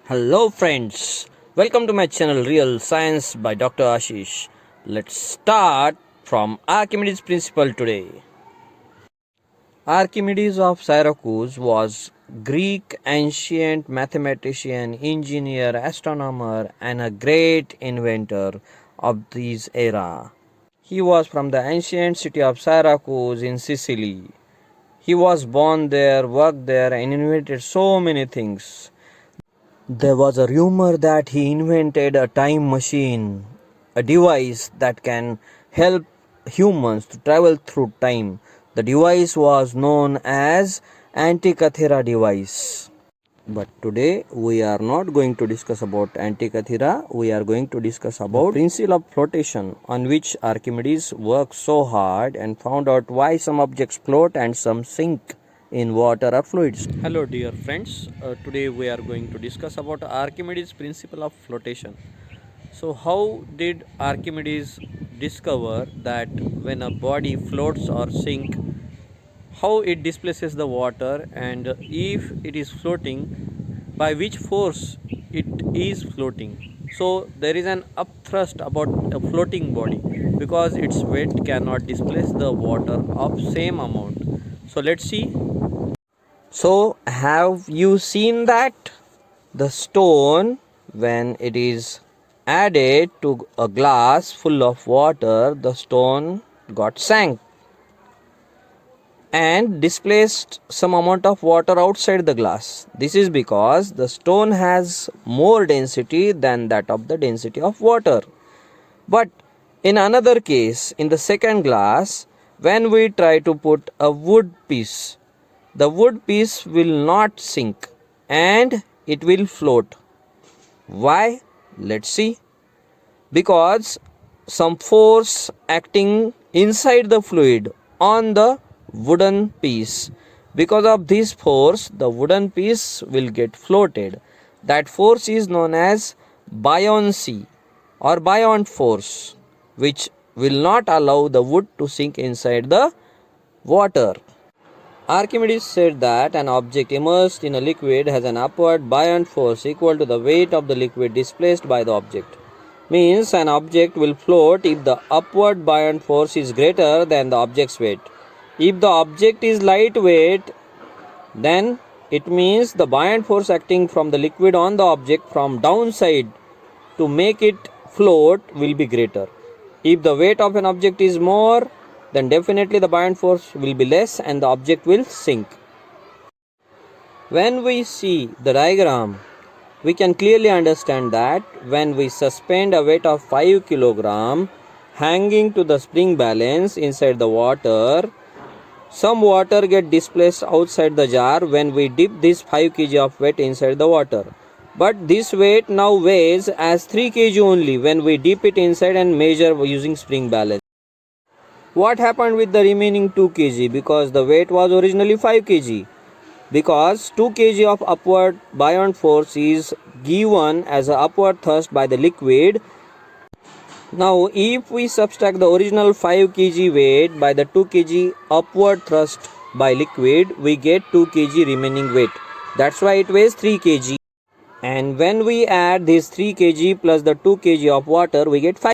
Hello friends, welcome to my channel Real Science by Dr. Ashish. Let's start from Archimedes principle today. Archimedes of Syracuse was Greek ancient mathematician, engineer, astronomer and a great inventor of this era. He was from the ancient city of Syracuse in Sicily. He was born there, worked there and invented so many things. There was a rumor that he invented a time machine, a device that can help humans to travel through time. The device was known as Antikythera device. But today we are not going to discuss about Antikythera. We are going to discuss about the principle of flotation, on which Archimedes worked so hard and found out why some objects float and some sink in water or fluids. Hello dear friends, today we are going to discuss about Archimedes principle of flotation. So how did Archimedes discover that when a body floats or sinks, how it displaces the water, and if it is floating, by which force it is floating? So there is an upthrust about a floating body because its weight cannot displace the water of same amount. So let's see. So, have you seen that? The stone, when it is added to a glass full of water, the stone got sank and displaced some amount of water outside the glass. This is because the stone has more density than that of the density of water. But in another case, in the second glass, when we try to put a wood piece, the wood piece will not sink and it will float. Why? Let's see. Because some force acting inside the fluid on the wooden piece. Because of this force, the wooden piece will get floated. That force is known as buoyancy or buoyant force, which will not allow the wood to sink inside the water. Archimedes said that an object immersed in a liquid has an upward buoyant force equal to the weight of the liquid displaced by the object. Means an object will float if the upward buoyant force is greater than the object's weight. If the object is lightweight, then it means the buoyant force acting from the liquid on the object from downside to make it float will be greater. If the weight of an object is more, then definitely the buoyant force will be less and the object will sink. When we see the diagram, we can clearly understand that when we suspend a weight of 5 kg hanging to the spring balance inside the water, some water get displaced outside the jar when we dip this 5 kg of weight inside the water. But this weight now weighs as 3 kg only when we dip it inside and measure using spring balance. What happened with the remaining 2 kg? Because the weight was originally 5 kg. Because 2 kg of upward buoyant force is given as an upward thrust by the liquid. Now if we subtract the original 5 kg weight by the 2 kg upward thrust by liquid, we get 2 kg remaining weight. That's why it weighs 3 kg. And when we add this 3 kg plus the 2 kg of water, we get 5